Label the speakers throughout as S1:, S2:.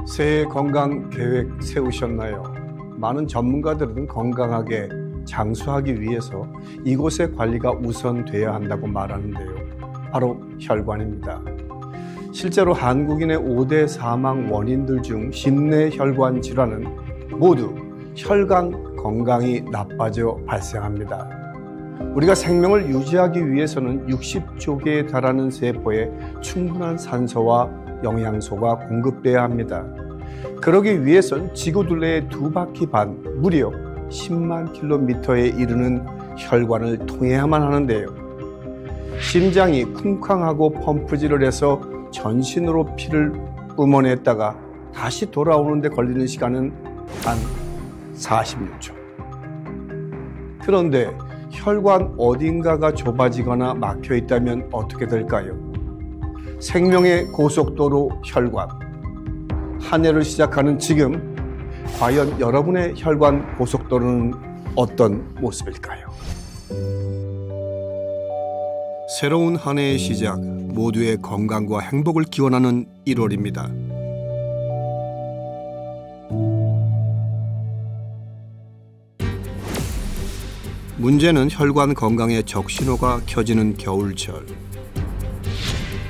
S1: 새해 건강 계획 세우셨나요? 많은 전문가들은 건강하게 장수하기 위해서 이곳의 관리가 우선돼야 한다고 말하는데요. 바로 혈관입니다. 실제로 한국인의 5대 사망 원인들 중 심내혈관 질환은 모두 혈관 건강이 나빠져 발생합니다. 우리가 생명을 유지하기 위해서는 60조 개에 달하는 세포에 충분한 산소와 영양소가 공급돼야 합니다. 그러기 위해선 지구 둘레의 2바퀴 반, 무려 10만 킬로미터에 이르는 혈관을 통해야만 하는데요. 심장이 쿵쾅하고 펌프질을 해서 전신으로 피를 뿜어냈다가 다시 돌아오는 데 걸리는 시간은 단 46초. 그런데 혈관 어딘가가 좁아지거나 막혀 있다면 어떻게 될까요? 생명의 고속도로 혈관. 한 해를 시작하는 지금 과연 여러분의 혈관 고속도로는 어떤 모습일까요? 새로운 한 해의 시작, 모두의 건강과 행복을 기원하는 1월입니다. 문제는 혈관 건강에 적신호가 켜지는 겨울철.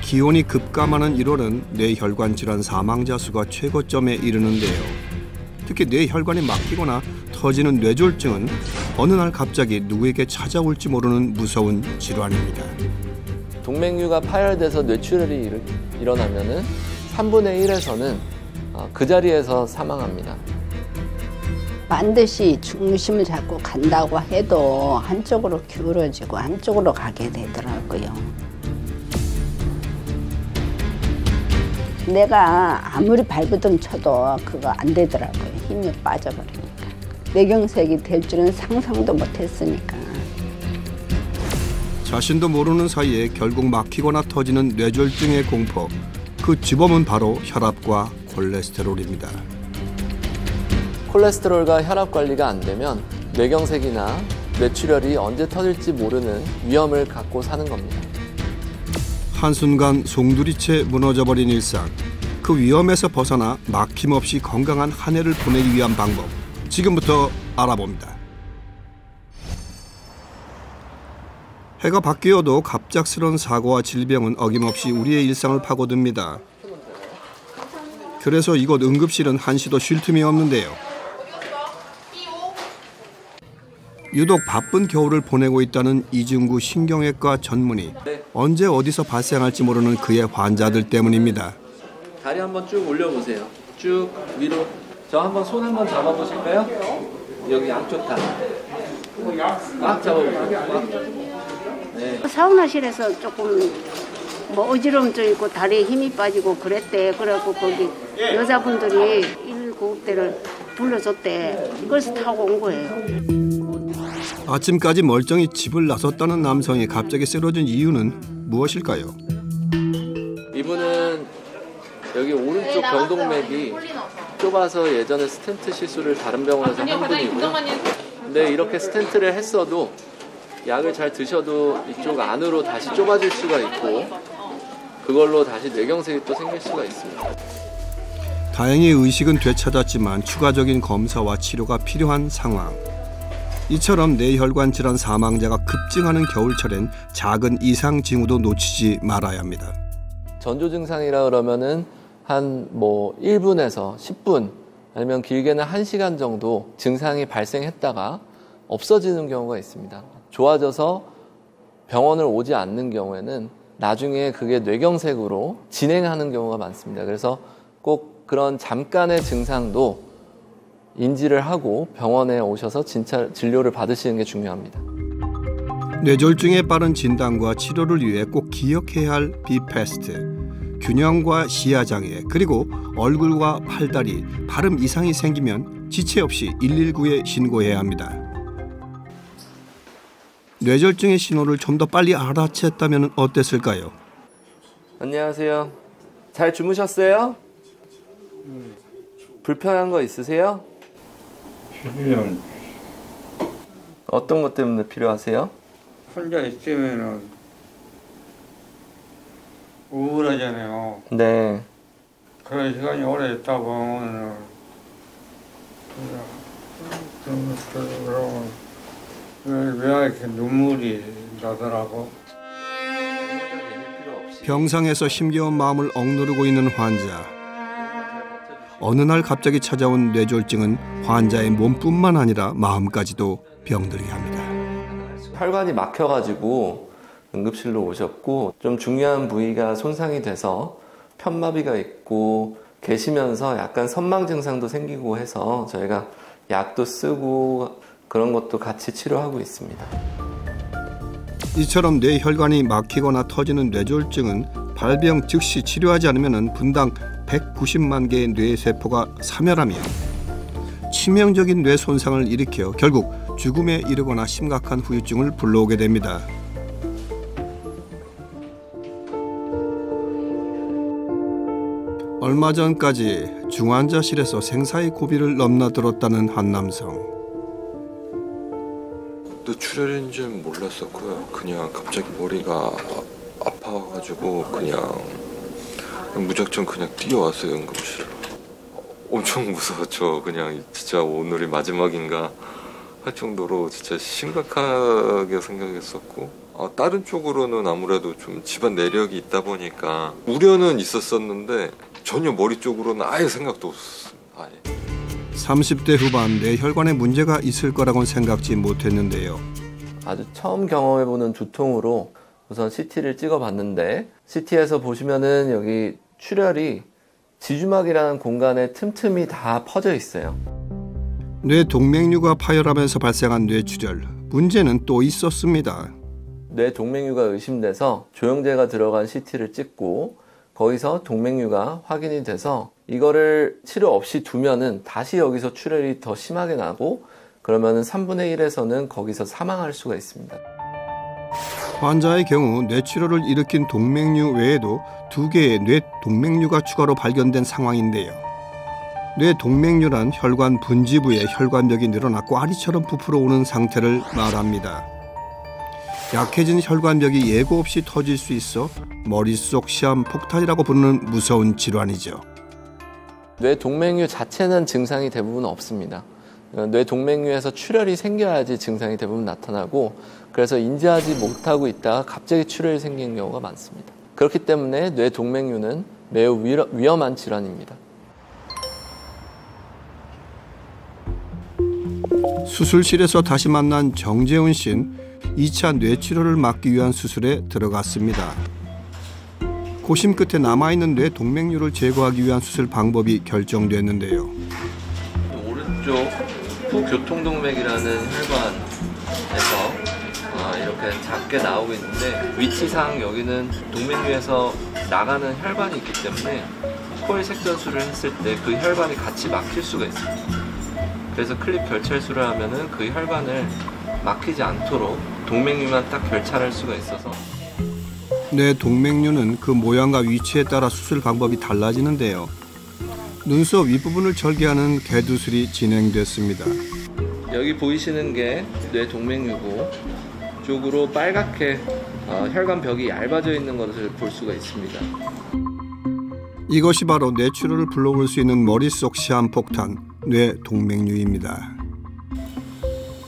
S1: 기온이 급감하는 1월은 뇌혈관 질환 사망자 수가 최고점에 이르는데요. 특히 뇌혈관이 막히거나 터지는 뇌졸중은 어느 날 갑자기 누구에게 찾아올지 모르는 무서운 질환입니다.
S2: 동맥류가 파열돼서 뇌출혈이 일어나면은 3분의 1에서는 그 자리에서 사망합니다.
S3: 반드시 중심을 잡고 간다고 해도 한쪽으로 기울어지고 한쪽으로 가게 되더라고요. 내가 아무리 발버둥 쳐도 그거 안 되더라고요. 힘이 빠져버리니까. 뇌경색이 될 줄은 상상도 못했으니까.
S1: 자신도 모르는 사이에 결국 막히거나 터지는 뇌졸중의 공포. 그 주범은 바로 혈압과 콜레스테롤입니다.
S2: 콜레스테롤과 혈압 관리가 안 되면 뇌경색이나 뇌출혈이 언제 터질지 모르는 위험을 갖고 사는 겁니다.
S1: 한순간 송두리째 무너져버린 일상. 그 위험에서 벗어나 막힘없이 건강한 한 해를 보내기 위한 방법. 지금부터 알아봅니다. 해가 바뀌어도 갑작스러운 사고와 질병은 어김없이 우리의 일상을 파고듭니다. 그래서 이곳 응급실은 한시도 쉴 틈이 없는데요. 유독 바쁜 겨울을 보내고 있다는 이중구 신경외과 전문의. 언제 어디서 발생할지 모르는 그의 환자들 때문입니다.
S2: 다리 한번 쭉 올려보세요. 쭉 위로. 저 한번 손 한번 잡아보실까요? 여기 양쪽 다리. 꽉 잡아보세요. 네.
S4: 사우나실에서 조금 뭐 어지러움도 있고 다리에 힘이 빠지고 그랬대. 그래갖고 거기 여자분들이 119대를 불러줬대. 그래서 타고 온 거예요.
S1: 아침까지 멀쩡히 집을 나섰다는 남성이 갑자기 쓰러진 이유는 무엇일까요?
S2: 이분은 여기 오른쪽 병동맥이 좁아서 예전에 스텐트 시술을 다른 병원에서 한 분이고요. 근데 이렇게 스텐트를 했어도 약을 잘 드셔도 이쪽 안으로 다시 좁아질 수가 있고 그걸로 다시 뇌경색이 또 생길 수가 있습니다.
S1: 다행히 의식은 되찾았지만 추가적인 검사와 치료가 필요한 상황. 이처럼 뇌혈관 질환 사망자가 급증하는 겨울철엔 작은 이상 징후도 놓치지 말아야 합니다.
S2: 전조 증상이라 그러면은 한 1분에서 10분 아니면 길게는 1시간 정도 증상이 발생했다가 없어지는 경우가 있습니다. 좋아져서 병원을 오지 않는 경우에는 나중에 그게 뇌경색으로 진행하는 경우가 많습니다. 그래서 꼭 그런 잠깐의 증상도 인지를 하고 병원에 오셔서 진료를 받으시는 게 중요합니다.
S1: 뇌졸중의 빠른 진단과 치료를 위해 꼭 기억해야 할 비패스트, 균형과 시야장애, 그리고 얼굴과 팔다리, 발음 이상이 생기면 지체 없이 119에 신고해야 합니다. 뇌졸중의 신호를 좀 더 빨리 알아챘다면 어땠을까요?
S2: 안녕하세요. 잘 주무셨어요? 불편한 거 있으세요?
S5: 필요한
S2: 어떤 것 때문에 필요하세요?
S5: 혼자 있으면은 우울하잖아요.
S2: 네.
S5: 그런 시간이 오래 있다 보면 왜 이렇게 눈물이 나더라고.
S1: 병상에서 힘겨운 마음을 억누르고 있는 환자. 어느 날 갑자기 찾아온 뇌졸중은 환자의 몸뿐만 아니라 마음까지도 병들게 합니다.
S2: 혈관이 막혀가지고 응급실로 오셨고 좀 중요한 부위가 손상이 돼서 편마비가 있고 계시면서 약간 선망 증상도 생기고 해서 저희가 약도 쓰고 그런 것도 같이 치료하고 있습니다.
S1: 이처럼 뇌혈관이 막히거나 터지는 뇌졸중은 발병 즉시 치료하지 않으면 분당 190만 개의 뇌세포가 사멸하며 치명적인 뇌 손상을 일으켜 결국 죽음에 이르거나 심각한 후유증을 불러오게 됩니다. 얼마 전까지 중환자실에서 생사의 고비를 넘나들었다는 한 남성.
S6: 뇌출혈인지는 몰랐었고요. 그냥 갑자기 머리가 아파가지고 그냥 무작정 그냥 뛰어왔어요, 응급실로. 엄청 무서웠죠. 그냥 진짜 오늘이 마지막인가 할 정도로 진짜 심각하게 생각했었고, 다른 쪽으로는 아무래도 좀 집안 내력이 있다 보니까 우려는 있었었는데 전혀 머리 쪽으로는 아예 생각도 없었어요. 아예.
S1: 30대 후반 뇌혈관에 문제가 있을 거라고는 생각지 못했는데요.
S2: 아주 처음 경험해보는 두통으로 우선 CT를 찍어봤는데 CT에서 보시면은 여기 출혈이 지주막이라는 공간에 틈틈이 다 퍼져 있어요.
S1: 뇌동맥류가 파열하면서 발생한 뇌출혈. 문제는 또 있었습니다.
S2: 뇌동맥류가 의심돼서 조영제가 들어간 CT를 찍고 거기서 동맥류가 확인이 돼서 이거를 치료 없이 두면은 다시 여기서 출혈이 더 심하게 나고 그러면은 3분의 1에서는 거기서 사망할 수가 있습니다.
S1: 환자의 경우 뇌출혈을 일으킨 동맥류 외에도 2개의 뇌동맥류가 추가로 발견된 상황인데요. 뇌동맥류란 혈관 분지부에 혈관벽이 늘어나 꽈리처럼 부풀어 오는 상태를 말합니다. 약해진 혈관벽이 예고 없이 터질 수 있어 머릿속 시한폭탄이라고 부르는 무서운 질환이죠.
S2: 뇌동맥류 자체는 증상이 대부분 없습니다. 뇌동맥류에서 출혈이 생겨야지 증상이 대부분 나타나고 그래서 인지하지 못하고 있다가 갑자기 출혈이 생기는 경우가 많습니다. 그렇기 때문에 뇌동맥류는 매우 위험한 질환입니다.
S1: 수술실에서 다시 만난 정재훈 씨는 2차 뇌출혈을 막기 위한 수술에 들어갔습니다. 고심 끝에 남아있는 뇌동맥류를 제거하기 위한 수술 방법이 결정됐는데요.
S2: 오른쪽 후교통동맥이라는 혈관에서 이렇게 작게 나오고 있는데 위치상 여기는 동맥류에서 나가는 혈관이 있기 때문에 코일 색전술을 했을 때 그 혈관이 같이 막힐 수가 있습니다. 그래서 클립 결찰술을 하면은 그 혈관을 막히지 않도록 동맥류만 딱 결찰할 수가 있어서
S1: 뇌동맥류는 그 모양과 위치에 따라 수술 방법이 달라지는데요. 눈썹 윗부분을 절개하는 개두술이 진행됐습니다.
S2: 여기 보이시는 게 뇌동맥류고 쪽으로 빨갛게 혈관 벽이 얇아져 있는 것을 볼 수가 있습니다.
S1: 이것이 바로 뇌출혈을 불러올 수 있는 머릿속 시한폭탄, 뇌동맥류입니다.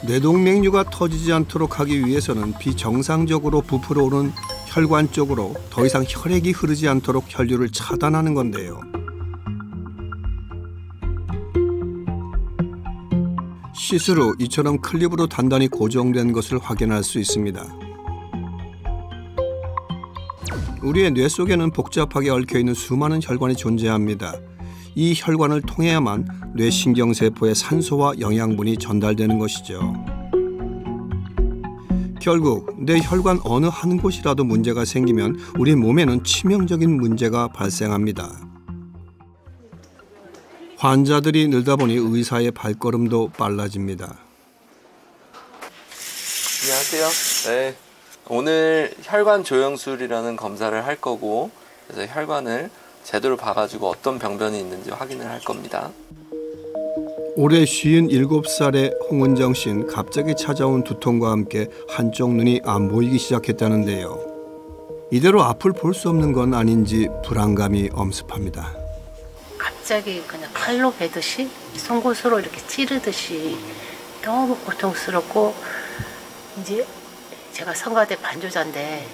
S1: 뇌동맥류가 터지지 않도록 하기 위해서는 비정상적으로 부풀어오는 혈관 쪽으로 더 이상 혈액이 흐르지 않도록 혈류를 차단하는 건데요. 시술 후 이처럼 클립으로 단단히 고정된 것을 확인할 수 있습니다. 우리의 뇌 속에는 복잡하게 얽혀있는 수많은 혈관이 존재합니다. 이 혈관을 통해야만 뇌신경세포에 산소와 영양분이 전달되는 것이죠. 결국 뇌 혈관 어느 한 곳이라도 문제가 생기면 우리 몸에는 치명적인 문제가 발생합니다. 환자들이 늘다 보니 의사의 발걸음도 빨라집니다.
S2: 안녕하세요. 네. 오늘 혈관 조영술이라는 검사를 할 거고 그래서 혈관을 제대로 봐가지고 어떤 병변이 있는지 확인을 할 겁니다.
S1: 올해 57살의 홍은정 씨는 갑자기 찾아온 두통과 함께 한쪽 눈이 안 보이기 시작했다는데요. 이대로 앞을 볼 수 없는 건 아닌지 불안감이 엄습합니다.
S7: 갑자기 그냥 칼로 베듯이 송곳으로 이렇게 찌르듯이 너무 고통스럽고 이제 제가 성가대 반주자인데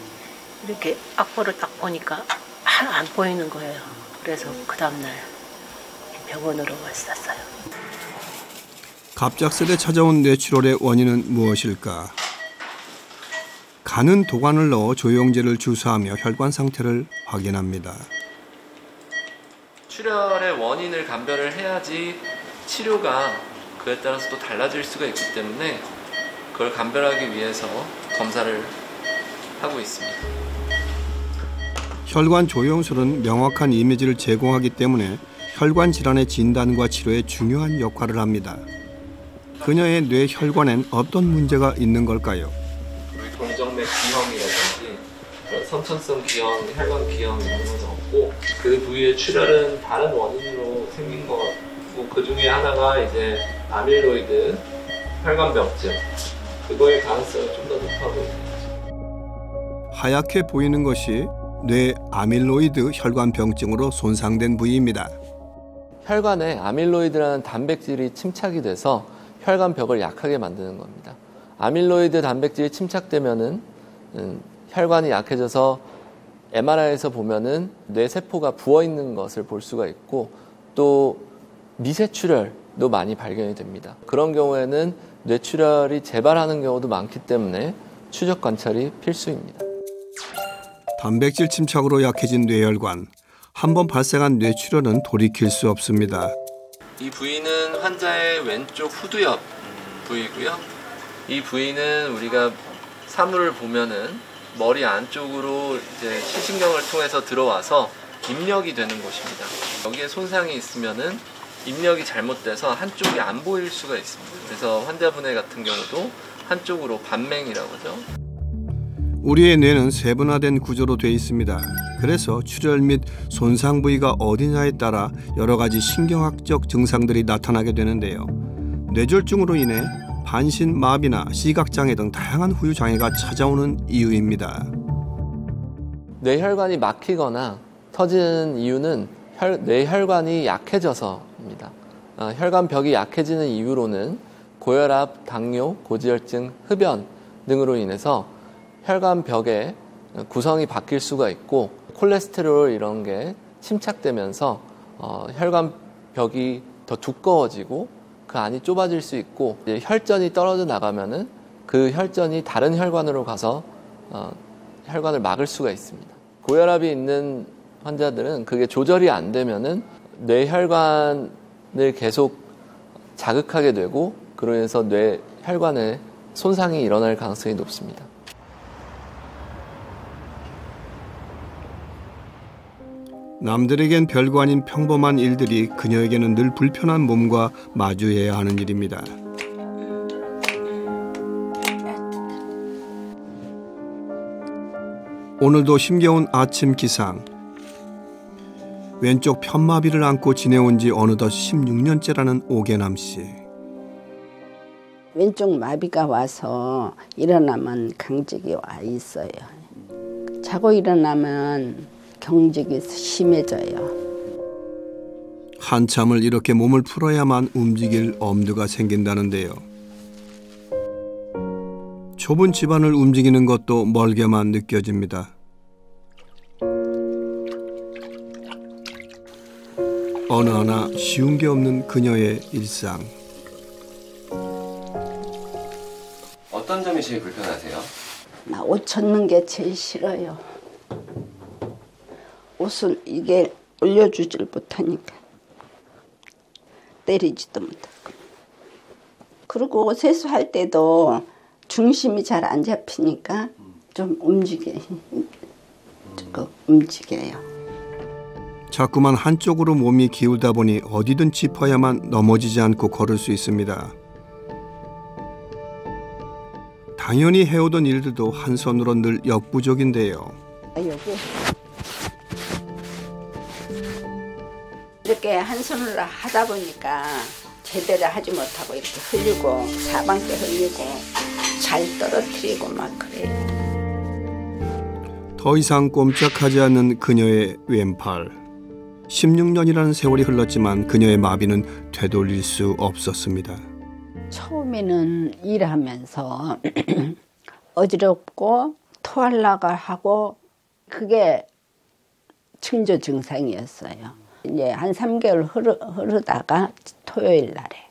S7: 이렇게 악보를 딱 보니까 안 보이는 거예요. 그래서 그 다음날 병원으로 왔었어요.
S1: 갑작스레 찾아온 뇌출혈의 원인은 무엇일까? 간은 도관을 넣어 조영제를 주사하며 혈관 상태를 확인합니다.
S2: 출혈의 원인을 감별을 해야지 치료가 그에 따라서 또 달라질 수가 있기 때문에 그걸 감별하기 위해서 검사를 하고 있습니다.
S1: 혈관 조영술은 명확한 이미지를 제공하기 때문에 혈관 질환의 진단과 치료에 중요한 역할을 합니다. 그녀의 뇌혈관엔 어떤 문제가 있는 걸까요?
S2: 동정맥 기형이라든지 선천성 기형, 혈관 기형 이런 건 없고 그 부위의 출혈은 다른 원인으로 생긴 것 같고 그 중에 하나가 이제 아밀로이드 혈관병증 그거의 가능성이 좀 더 높아 보입니다.
S1: 하얗게 보이는 것이 뇌 아밀로이드 혈관병증으로 손상된 부위입니다.
S2: 혈관에 아밀로이드라는 단백질이 침착이 돼서 혈관벽을 약하게 만드는 겁니다. 아밀로이드 단백질이 침착되면은 혈관이 약해져서 MRI에서 보면은 뇌세포가 부어 있는 것을 볼 수가 있고 또 미세출혈도 많이 발견이 됩니다. 그런 경우에는 뇌출혈이 재발하는 경우도 많기 때문에 추적 관찰이 필수입니다.
S1: 단백질 침착으로 약해진 뇌혈관. 한번 발생한 뇌출혈은 돌이킬 수 없습니다.
S2: 이 부위는 환자의 왼쪽 후두엽 부위고요. 이 부위는 우리가 사물을 보면은 머리 안쪽으로 이제 시신경을 통해서 들어와서 입력이 되는 곳입니다. 여기에 손상이 있으면은 입력이 잘못돼서 한쪽이 안 보일 수가 있습니다. 그래서 환자분의 같은 경우도 한쪽으로 반맹이라고 하죠.
S1: 우리의 뇌는 세분화된 구조로 되어 있습니다. 그래서 출혈 및 손상 부위가 어디냐에 따라 여러 가지 신경학적 증상들이 나타나게 되는데요. 뇌졸중으로 인해 반신마비나 시각장애 등 다양한 후유장애가 찾아오는 이유입니다.
S2: 뇌혈관이 막히거나 터지는 이유는 뇌혈관이 약해져서입니다. 혈관벽이 약해지는 이유로는 고혈압, 당뇨, 고지혈증, 흡연 등으로 인해서 혈관벽의 구성이 바뀔 수가 있고 콜레스테롤 이런 게 침착되면서 혈관벽이 더 두꺼워지고 그 안이 좁아질 수 있고 혈전이 떨어져 나가면은 그 혈전이 다른 혈관으로 가서 혈관을 막을 수가 있습니다. 고혈압이 있는 환자들은 그게 조절이 안 되면은 뇌혈관을 계속 자극하게 되고 그로 인해서 뇌혈관에 손상이 일어날 가능성이 높습니다.
S1: 남들에겐 별거 아닌 평범한 일들이 그녀에게는 늘 불편한 몸과 마주해야 하는 일입니다. 오늘도 힘겨운 아침 기상. 왼쪽 편마비를 안고 지내온 지 어느덧 16년째라는 오계남 씨.
S3: 왼쪽 마비가 와서 일어나면 경직이 와 있어요. 자고 일어나면 경직이 심해져요.
S1: 한참을 이렇게 몸을 풀어야만 움직일 엄두가 생긴다는데요. 좁은 집안을 움직이는 것도 멀게만 느껴집니다. 어느 하나 쉬운 게 없는 그녀의 일상.
S8: 어떤 점이 제일 불편하세요?
S3: 나 옷 젖는 게 제일 싫어요. 옷을 이게 올려주질 못하니까 때리지도 못하고. 그리고 세수할 때도 중심이 잘 안 잡히니까 좀 움직여요.
S1: 자꾸만 한쪽으로 몸이 기울다 보니 어디든 짚어야만 넘어지지 않고 걸을 수 있습니다. 당연히 해오던 일들도 한 손으로 늘 역부족인데요.
S3: 여기 이렇게 한 손으로 하다 보니까 제대로 하지 못하고 이렇게 흘리고 사방께 흘리고 잘 떨어뜨리고 막 그래요.
S1: 더 이상 꼼짝하지 않는 그녀의 왼팔. 16년이라는 세월이 흘렀지만 그녀의 마비는 되돌릴 수 없었습니다.
S3: 처음에는 일하면서 어지럽고 토하려고 하고 그게 층조 증상이었어요. 이제 한 3개월 흐르다가 토요일 날에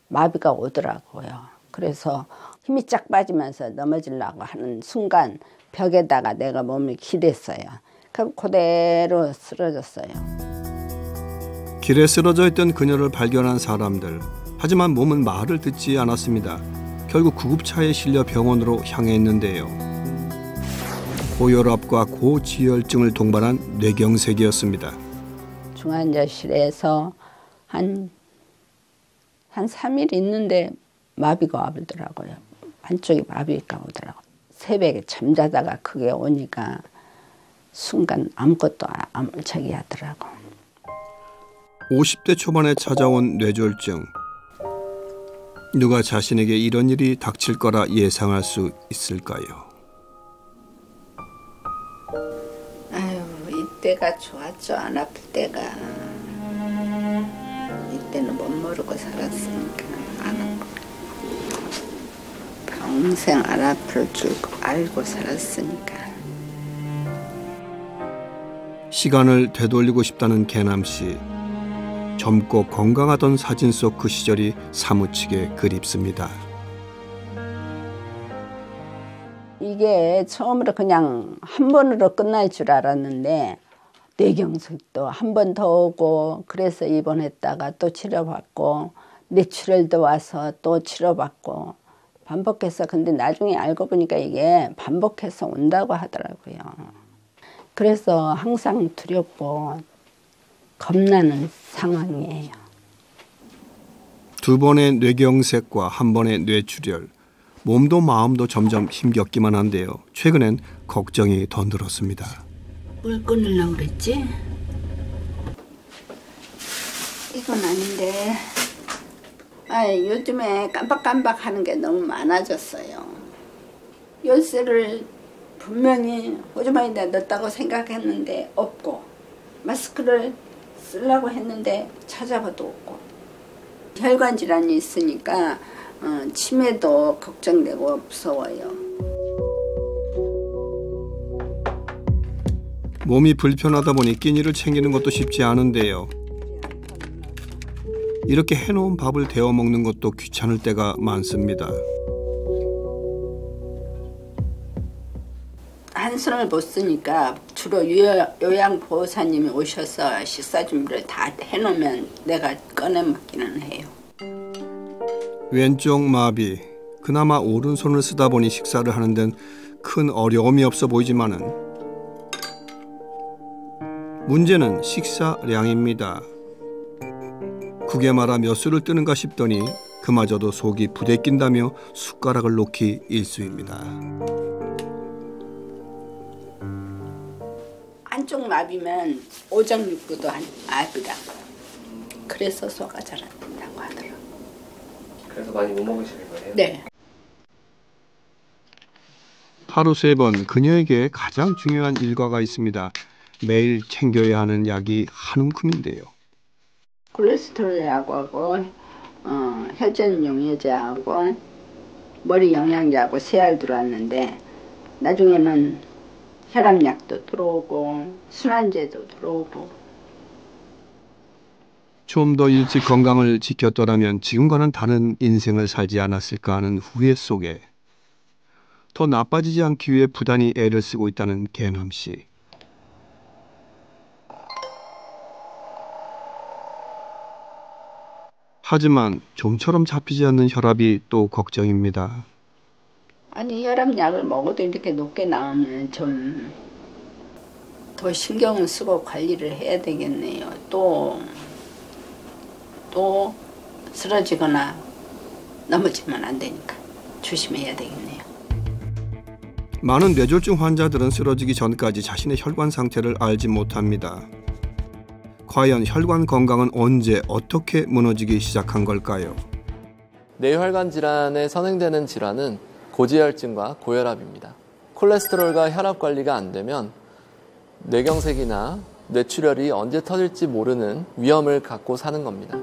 S3: 마비가 오더라고요. 그래서 힘이 쫙 빠지면서 넘어지려고 하는 순간 벽에다가 내가 몸을 기댔어요. 그럼 그대로 쓰러졌어요.
S1: 길에 쓰러져 있던 그녀를 발견한 사람들. 하지만 몸은 말을 듣지 않았습니다. 결국 구급차에 실려 병원으로 향했는데요. 고혈압과 고지혈증을 동반한 뇌경색이었습니다.
S3: 중환자실에서 한 3일 있는데 마비가 와보더라고요. 한쪽이 마비가 오더라고요. 새벽에 잠자다가 그게 오니까 순간 아무것도 저기 하더라고.
S1: 50대 초반에 찾아온 뇌졸중. 누가 자신에게 이런 일이 닥칠 거라 예상할 수 있을까요?
S3: 아유, 이때가 좋았죠. 안 아플 때가. 이때는 못 모르고 살았으니까 안 아프고. 평생 안 아플 줄 알고 살았으니까.
S1: 시간을 되돌리고 싶다는 개남 씨. 젊고 건강하던 사진 속 그 시절이 사무치게 그립습니다.
S3: 이게 처음으로 그냥 한 번으로 끝날 줄 알았는데 뇌경색도 한 번 더 오고 그래서 입원했다가 또 치료받고 뇌출혈도 와서 또 치료받고 반복해서 근데 나중에 알고 보니까 이게 반복해서 온다고 하더라고요. 그래서 항상 두렵고 겁나는 상황이에요.
S1: 2번의 뇌경색과 1번의 뇌출혈. 몸도 마음도 점점 힘겹기만 한데요. 최근엔 걱정이 더 늘었습니다.
S3: 뭘 끊으려고 그랬지? 이건 아닌데. 요즘에 깜빡깜빡 하는 게 너무 많아졌어요. 열쇠를 분명히 호주머니에 넣었다고 생각했는데 없고 마스크를 쓰려고 했는데 찾아봐도 없고 혈관 질환이 있으니까 치매도 걱정되고 무서워요.
S1: 몸이 불편하다 보니 끼니를 챙기는 것도 쉽지 않은데요. 이렇게 해놓은 밥을 데워 먹는 것도 귀찮을 때가 많습니다.
S3: 한손을 못 쓰니까 주로 요양보호사님이 오셔서 식사 준비를 다 해놓으면 내가 꺼내 먹기는 해요.
S1: 왼쪽 마비. 그나마 오른손을 쓰다 보니 식사를 하는 데는 큰 어려움이 없어 보이지만은 문제는 식사량입니다. 국에 말아 몇 수를 뜨는가 싶더니 그마저도 속이 부대낀다며 숟가락을 놓기 일쑤입니다.
S3: 한쪽 마비면 오정육부도 압이라고. 그래서 소화가 잘 안 된다고 하더라고요.
S8: 그래서 많이 못 먹으시는 거예요?
S3: 네.
S1: 하루 3번 그녀에게 가장 중요한 일과가 있습니다. 매일 챙겨야 하는 약이 한 움큼인데요.
S3: 콜레스테롤 약하고 혈전 용해제하고 머리 영양제하고 3알 들어왔는데 나중에는 혈압약도 들어오고 순환제도 들어오고.
S1: 좀 더 일찍 건강을 지켰더라면 지금과는 다른 인생을 살지 않았을까 하는 후회 속에 더 나빠지지 않기 위해 부단히 애를 쓰고 있다는 개남 씨. 하지만 좀처럼 잡히지 않는 혈압이 또 걱정입니다.
S3: 아니 혈압약을 먹어도 이렇게 높게 나오면 좀 더 신경을 쓰고 관리를 해야 되겠네요. 또 쓰러지거나 넘어지면 안 되니까 조심해야 되겠네요.
S1: 많은 뇌졸중 환자들은 쓰러지기 전까지 자신의 혈관 상태를 알지 못합니다. 과연 혈관 건강은 언제 어떻게 무너지기 시작한 걸까요?
S2: 뇌혈관 질환에 선행되는 질환은 고지혈증과 고혈압입니다. 콜레스테롤과 혈압 관리가 안 되면 뇌경색이나 뇌출혈이 언제 터질지 모르는 위험을 갖고 사는 겁니다.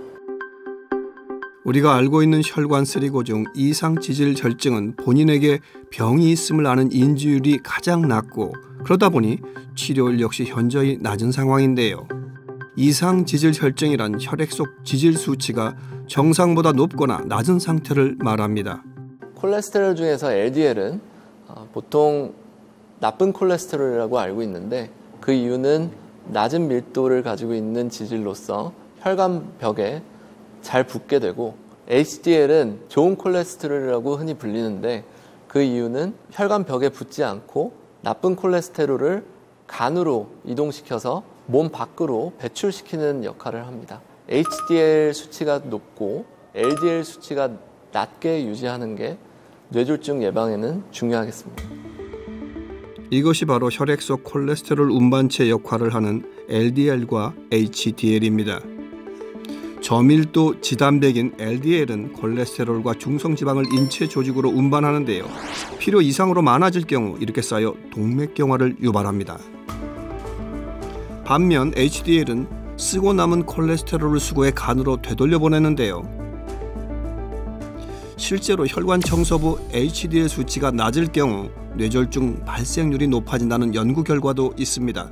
S1: 우리가 알고 있는 혈관 쓰리고 중 이상지질혈증은 본인에게 병이 있음을 아는 인지율이 가장 낮고 그러다 보니 치료율 역시 현저히 낮은 상황인데요. 이상지질혈증이란 혈액 속 지질 수치가 정상보다 높거나 낮은 상태를 말합니다.
S2: 콜레스테롤 중에서 LDL은 보통 나쁜 콜레스테롤이라고 알고 있는데 그 이유는 낮은 밀도를 가지고 있는 지질로서 혈관벽에 잘 붙게 되고, HDL은 좋은 콜레스테롤이라고 흔히 불리는데 그 이유는 혈관벽에 붙지 않고 나쁜 콜레스테롤을 간으로 이동시켜서 몸 밖으로 배출시키는 역할을 합니다. HDL 수치가 높고 LDL 수치가 낮게 유지하는 게 뇌졸중 예방에는 중요하겠습니다.
S1: 이것이 바로 혈액 속 콜레스테롤 운반체 역할을 하는 LDL과 HDL입니다. 저밀도 지단백인 LDL은 콜레스테롤과 중성지방을 인체 조직으로 운반하는데요. 필요 이상으로 많아질 경우 이렇게 쌓여 동맥경화를 유발합니다. 반면 HDL은 쓰고 남은 콜레스테롤을 수거해 간으로 되돌려보내는데요. 실제로 혈관 청소부 HDL 수치가 낮을 경우 뇌졸중 발생률이 높아진다는 연구 결과도 있습니다.